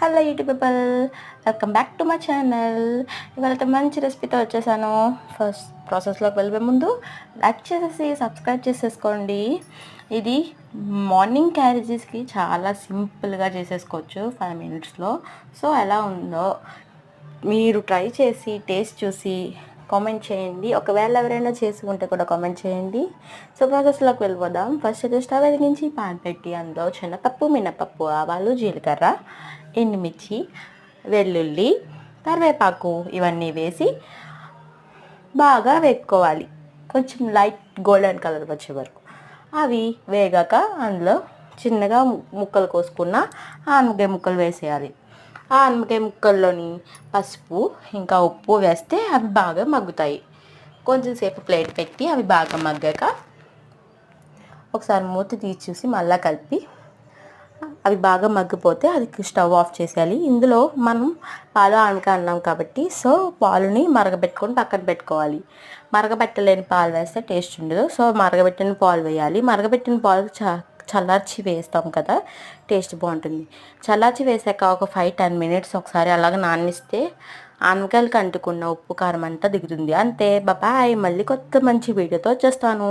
Hello YouTube people, welcome back to my channel. ఇవాళ మంచి రెసిపీతో వచ్చేసాను. ఫస్ట్ ప్రాసెస్లోకి వెళ్ళే ముందు లైక్ చేసేసి సబ్స్క్రైబ్ చేసేసుకోండి. ఇది మార్నింగ్ క్యారేజెస్కి చాలా సింపుల్గా చేసేసుకోవచ్చు 5 minutesలో. సో ఎలా ఉందో మీరు ట్రై చేసి టేస్ట్ చూసి కామెంట్ చేయండి. ఒకవేళ ఎవరైనా చేసి ఉంటే కూడా కామెంట్ చేయండి. సో ప్రాసెస్లోకి వెళ్ళిపోదాం. ఫస్ట్ అయితే స్టవ్ వెలిగించి పాన్ పెట్టి అందులో శనగపప్పు, మినపప్పు, ఆవాలు, జీలకర్ర, ఎండుమిర్చి, వెల్లుల్లి, కరివేపాకు ఇవన్నీ వేసి బాగా వేపుకోవాలి. కొంచెం లైట్ గోల్డెన్ కలర్ వచ్చే వరకు. అవి వేగాక అందులో చిన్నగా ముక్కలు కోసుకున్న ఆనపకాయ ముక్కలు వేసేయాలి. ఆ ఆనపకాయ ముక్కల్లోని పసుపు ఇంకా ఉప్పు వేస్తే అవి బాగా మగ్గుతాయి. కొంచెం సేపు ప్లేట్ పెట్టి అవి బాగా మగ్గాక ఒకసారి మూత తీసి చూసి మళ్ళీ కలిపి అవి బాగా మగ్గిపోతే అది స్టవ్ ఆఫ్ చేసేయాలి. ఇందులో మనం పాలు ఆనపకాయ అన్నాం కాబట్టి సో పాలుని మరగబెట్టుకొని పక్కన పెట్టుకోవాలి. మరగబెట్టలేని పాలు వేస్తే టేస్ట్ ఉండదు. సో మరగబెట్టిన పాలు వేయాలి. మరగబెట్టిన పాలు చల్లార్చి వేస్తాం కదా, టేస్ట్ బాగుంటుంది. చల్లార్చి వేసాక ఒక 5-10 minutes ఒకసారి అలాగ నానిస్తే ఆనపకాయలకు అంటుకున్న ఉప్పు కారం అంతా దిగుతుంది. అంతే, బాయ్. మళ్ళీ కొత్త మంచి వీడియోతో వచ్చేస్తాను.